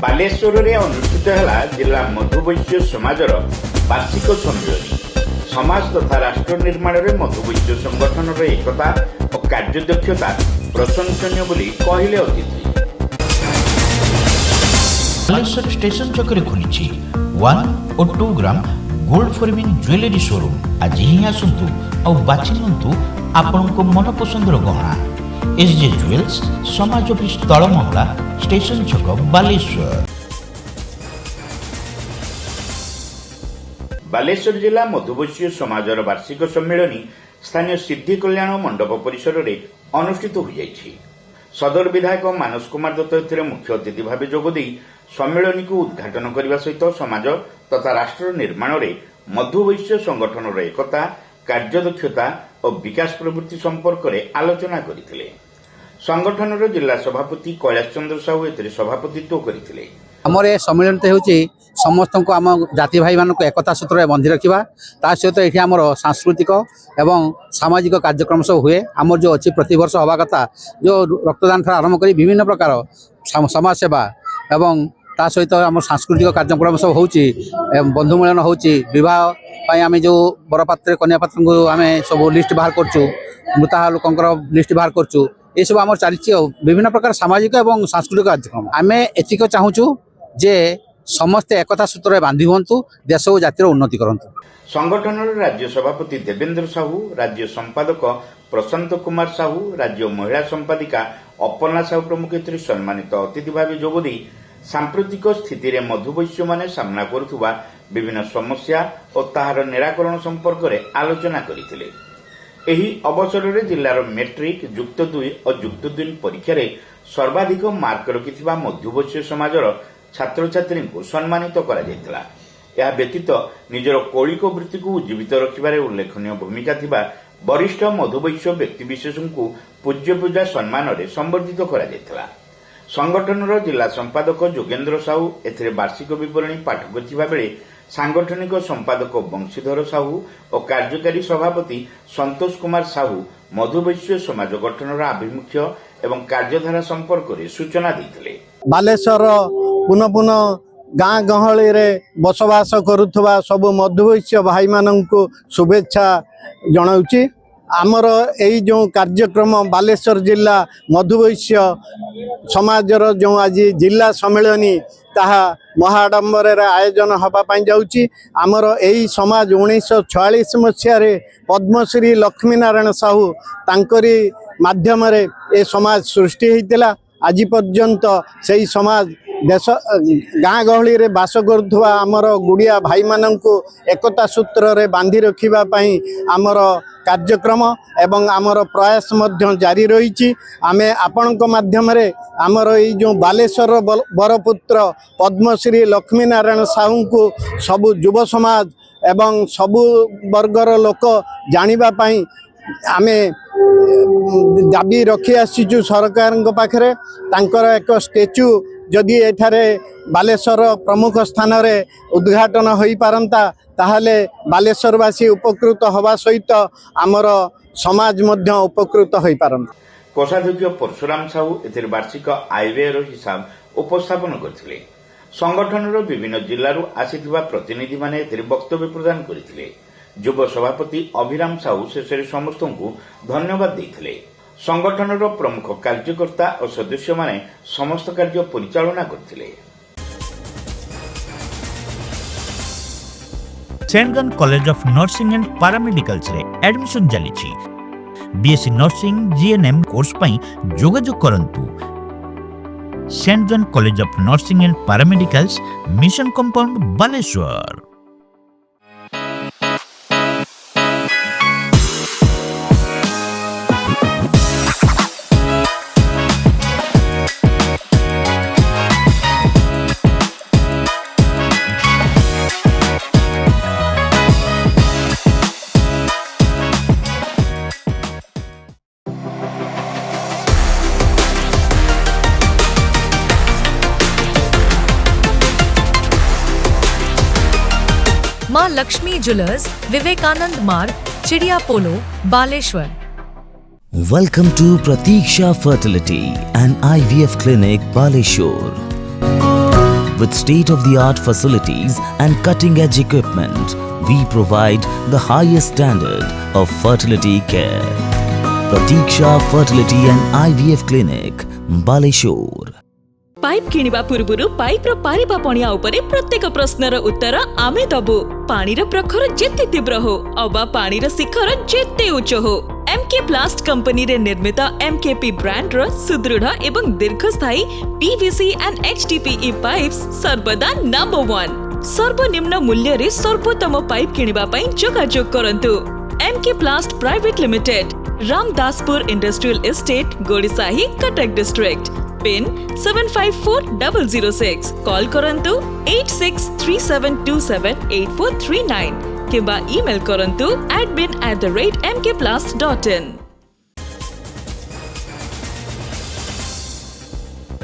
ବାଲେଶ୍ୱରରେ ଅନୁଷ୍ଠିତ ହେଲା ଜିଲ୍ଲା ମଧୁବୈଶ୍ୟ ସମାଜର ବାର୍ଷିକ ସମ୍ମିଳନୀ। ସମାଜ ତଥା ରାଷ୍ଟ୍ର ନିର୍ମାଣରେ ମଧୁବୈଶ୍ୟ ସଂଗଠନର ଏକତା ଓ କାର୍ଯ୍ୟଦକ୍ଷତା ପ୍ରଶଂସନୀୟ ବୋଲି କହିଲେ ଅତିଥି। ବାଲେଶ୍ୱର ଷ୍ଟେସନ ଛକରେ ଖୋଲିଛି 1 ଓ 2 gram gold forming jewellery showroom. ଆଜି ହିଁ ଆସନ୍ତୁ ଆଉ ବାଛି ନିଅନ୍ତୁ ଆପଣଙ୍କ ମନପସନ୍ଦର ଗହଣା। SJ ଜୁଏଲ୍ସ, ସମାଜ ଅଫିସ ତଳମହଲା, ଷ୍ଟେସନ ଛକ, ବାଲେଶ୍ୱର। ବାଲେଶ୍ୱର ଜିଲ୍ଲା ମଧୁବୈଶ୍ୟ ସମାଜର ବାର୍ଷିକ ସମ୍ମିଳନୀ ସ୍ଥାନୀୟ ସିଦ୍ଧି କଲ୍ୟାଣ ମଣ୍ଡପ ପରିସରରେ ଅନୁଷ୍ଠିତ ହୋଇଯାଇଛି। ସଦର ବିଧାୟକ ମାନସ କୁମାର ଦତ୍ତ ଏଥିରେ ମୁଖ୍ୟ ଅତିଥି ଭାବେ ଯୋଗଦେଇ ସମ୍ମିଳନୀକୁ ଉଦ୍ଘାଟନ କରିବା ସହିତ ସମାଜ ତଥା ରାଷ୍ଟ୍ର ନିର୍ମାଣରେ ମଧୁବୈଶ୍ୟ ସଂଗଠନର ଏକତା, କାର୍ଯ୍ୟଦକ୍ଷତା ଓ ବିକାଶ ପ୍ରବୃତ୍ତି ସମ୍ପର୍କରେ ଆଲୋଚନା କରିଥିଲେ। ସଂଗଠନର ଜିଲ୍ଲା ସଭାପତି କୈଳାସ ଚନ୍ଦ୍ର ସାହୁ ଏଥିରେ ସଭାପତିତ୍ୱ କରିଥିଲେ। ଆମର ଏ ସମ୍ମିଳନୀଟି ହେଉଛି ସମସ୍ତଙ୍କୁ ଆମ ଜାତି ଭାଇମାନଙ୍କୁ ଏକତା ସୂତ୍ରରେ ବନ୍ଧି ରଖିବା। ତା ସହିତ ଏଠି ଆମର ସାଂସ୍କୃତିକ ଏବଂ ସାମାଜିକ କାର୍ଯ୍ୟକ୍ରମ ସବୁ ହୁଏ। ଆମର ଯେଉଁ ଅଛି ପ୍ରତିବର୍ଷ ହେବା କଥା, ଯେଉଁ ରକ୍ତଦାନ ଠାରୁ ଆରମ୍ଭ କରି ବିଭିନ୍ନ ପ୍ରକାର ସମାଜ ସେବା ଏବଂ ତା ସହିତ ଆମର ସାଂସ୍କୃତିକ କାର୍ଯ୍ୟକ୍ରମ ସବୁ ହେଉଛି। ବନ୍ଧୁ ମିଳନ ହେଉଛି। ବିବାହ ପାଇଁ ଆମେ ଯେଉଁ ବରପାତ୍ର କନ୍ୟା ପାତ୍ରଙ୍କୁ ଆମେ ସବୁ ଲିଷ୍ଟ ବାହାର କରୁଛୁ, ମୃତା ଲୋକଙ୍କର ଲିଷ୍ଟ ବାହାର କରୁଛୁ। ଏସବୁ ଆମର ଚାଲିଛି ଆଉ ବିଭିନ୍ନ ପ୍ରକାର ସାମାଜିକ ଏବଂ ସାଂସ୍କୃତିକ କାର୍ଯ୍ୟକ୍ରମ। ଆମେ ଏତିକି ଚାହୁଁଛୁ ଯେ ସମସ୍ତେ ଏକତା ସୂତ୍ରରେ ବାନ୍ଧି ହୁଅନ୍ତୁ, ଦେଶ ଓ ଜାତିର ଉନ୍ନତି କରନ୍ତୁ। ସଂଗଠନର ରାଜ୍ୟ ସଭାପତି ଦେବେନ୍ଦ୍ର ସାହୁ, ରାଜ୍ୟ ସମ୍ପାଦକ ପ୍ରଶାନ୍ତ କୁମାର ସାହୁ, ରାଜ୍ୟ ମହିଳା ସମ୍ପାଦିକା ଅପର୍ଣ୍ଣା ସାହୁ ପ୍ରମୁଖ ଏଥିରେ ସମ୍ମାନିତ ଅତିଥି ଭାବେ ଯୋଗଦେଇ ସାମ୍ପ୍ରତିକ ସ୍ଥିତିରେ ମଧୁବୈଶ୍ୟମାନେ ସାମ୍ନା କରୁଥିବା ବିଭିନ୍ନ ସମସ୍ୟା ଓ ତାହାର ନିରାକରଣ ସମ୍ପର୍କରେ ଆଲୋଚନା କରିଥିଲେ। ଏହି ଅବସରରେ ଜିଲ୍ଲାର ମେଟ୍ରିକ୍, ଯୁକ୍ତ 2 ଓ ଯୁକ୍ତ 3 ପରୀକ୍ଷାରେ ସର୍ବାଧିକ ମାର୍କ ରଖିଥିବା ମଧୁବୈଶ୍ୟ ସମାଜର ଛାତ୍ରଛାତ୍ରୀଙ୍କୁ ସମ୍ମାନିତ କରାଯାଇଥିଲା। ଏହା ବ୍ୟତୀତ ନିଜର କୌଳିକ ବୃତ୍ତିକୁ ଉଜ୍ଜୀବିତ ରଖିବାରେ ଉଲ୍ଲେଖନୀୟ ଭୂମିକା ଥିବା ବରିଷ୍ଠ ମଧୁବୈଶ୍ୟ ବ୍ୟକ୍ତିବିଶେଷଙ୍କୁ ପୂଜ୍ୟପୂଜା ସମ୍ମାନରେ ସମ୍ବର୍ଦ୍ଧିତ କରାଯାଇଥିଲା। ସଂଗଠନର ଜିଲ୍ଲା ସମ୍ପାଦକ ଯୋଗେନ୍ଦ୍ର ସାହୁ ଏଥିରେ ବାର୍ଷିକ ବିବରଣୀ ପାଠ କରିଥିବା ବେଳେ ସାଂଗଠନିକ ସମ୍ପାଦକ ବଂଶୀଧର ସାହୁ ଓ କାର୍ଯ୍ୟକାରୀ ସଭାପତି ସନ୍ତୋଷ କୁମାର ସାହୁ ମଧୁବୈଶ୍ୟ ସମାଜ ଗଠନର ଆଭିମୁଖ୍ୟ ଏବଂ କାର୍ଯ୍ୟଧାରା ସମ୍ପର୍କରେ ସୂଚନା ଦେଇଥିଲେ। ବାଲେଶ୍ୱର ପୁନଃ ଗାଁ ଗହଳିରେ ବସବାସ କରୁଥିବା ସବୁ ମଧୁବୈଶ୍ୟ ଭାଇମାନଙ୍କୁ ଶୁଭେଚ୍ଛା ଜଣାଉଛି। ଆମର ଏଇ ଯେଉଁ କାର୍ଯ୍ୟକ୍ରମ ବାଲେଶ୍ୱର ଜିଲ୍ଲା ମଧୁବୈଶ୍ୟ ସମାଜର ଯେଉଁ ଆଜି ଜିଲ୍ଲା ସମ୍ମିଳନୀ, ତାହା ମହାଆଡ଼ମ୍ବରରେ ଆୟୋଜନ ହେବା ପାଇଁ ଯାଉଛି। ଆମର ଏହି ସମାଜ 1946 ମସିହାରେ ପଦ୍ମଶ୍ରୀ ଲକ୍ଷ୍ମୀନାରାୟଣ ସାହୁ ତାଙ୍କରି ମାଧ୍ୟମରେ ଏ ସମାଜ ସୃଷ୍ଟି ହୋଇଥିଲା। ଆଜି ପର୍ଯ୍ୟନ୍ତ ସେହି ସମାଜ ଦେଶ ଗାଁ ଗହଳିରେ ବାସ କରୁଥିବା ଆମର ଗୁଡ଼ିଆ ଭାଇମାନଙ୍କୁ ଏକତା ସୂତ୍ରରେ ବାନ୍ଧି ରଖିବା ପାଇଁ ଆମର କାର୍ଯ୍ୟକ୍ରମ ଏବଂ ଆମର ପ୍ରୟାସ ମଧ୍ୟ ଜାରି ରହିଛି। ଆମେ ଆପଣଙ୍କ ମାଧ୍ୟମରେ ଆମର ଏଇ ଯେଉଁ ବାଲେଶ୍ୱର ବରପୁତ୍ର ପଦ୍ମଶ୍ରୀ ଲକ୍ଷ୍ମୀନାରାୟଣ ସାହୁଙ୍କୁ ସବୁ ଯୁବ ସମାଜ ଏବଂ ସବୁ ବର୍ଗର ଲୋକ ଜାଣିବା ପାଇଁ ଆମେ ଦାବି ରଖି ଆସିଛୁ ସରକାରଙ୍କ ପାଖରେ। ତାଙ୍କର ଏକ ଷ୍ଟାଚ୍ୟୁ ଯଦି ଏଠାରେ ବାଲେଶ୍ୱର ପ୍ରମୁଖ ସ୍ଥାନରେ ଉଦ୍ଘାଟନ ହୋଇପାରନ୍ତା, ତାହେଲେ ବାଲେଶ୍ୱରବାସୀ ଉପକୃତ ହେବା ସହିତ ଆମର ସମାଜ ମଧ୍ୟ ଉପକୃତ ହୋଇପାରନ୍ତା। କୋଷାଧ୍ୟକ୍ଷ ପରଶୁରାମ ସାହୁ ଏଥିରେ ବାର୍ଷିକ ଆୟବ୍ୟୟର ହିସାବ ଉପସ୍ଥାପନ କରିଥିଲେ। ସଂଗଠନର ବିଭିନ୍ନ ଜିଲ୍ଲାରୁ ଆସିଥିବା ପ୍ରତିନିଧିମାନେ ଏଥିରେ ବକ୍ତବ୍ୟ ପ୍ରଦାନ କରିଥିଲେ। ଯୁବ ସଭାପତି ଅଭିରାମ ସାହୁ ଶେଷରେ ସମସ୍ତଙ୍କୁ ଧନ୍ୟବାଦ ଦେଇଥିଲେ। ସଂଗଠନର ପ୍ରମୁଖ କାର୍ଯ୍ୟକର୍ତ୍ତା ଓ ସଦସ୍ୟମାନେ ସମସ୍ତ କାର୍ଯ୍ୟ ପରିଚାଳନା କରିଥିଲେ। Saint John college of nursing and paramedicals रे एडमिशन चलीछि। बीएससी नर्सिंग जीएनएम कोर्स पई जोगाजोग करंतु। Saint John college of nursing and paramedicals, mission compound, Baleshwar. Maa Laxmi jewellers, Vivekananda Marg, Chidiya Polo, Baleshwar. Welcome to Pratiksha Fertility and IVF Clinic, Baleshwar. With state-of-the-art facilities and cutting-edge equipment, we provide the highest standard of fertility care. Pratiksha Fertility and IVF Clinic, Baleshore. Pipe किनिबा पूर्वरु pipe रो पारिबा पणिया उपरे प्रत्येक प्रश्नर उत्तर आमे दबु। पानी रो प्रखर जेते तीव्र हो अबा पानी रो शिखर जेते उच्च हो, एमके प्लास्ट कंपनी रे निर्मित एमकेपी ब्रांड रो सुदृढ़ एवं दीर्घस्थायी पीवीसी एंड एचडीपीई पाइप्स सर्वदा नंबर 1। सर्वनिम्न मूल्य रे सर्वोत्तम पाइप किनिबा पई जोगाजोग करंतु। MK plast private limited, Ramdaspur industrial estate, Godisahi, Cuttack district. Pin 754006। Call करंतु 8637278439 किंबा ईमेल करंतु admin@mkplast.in।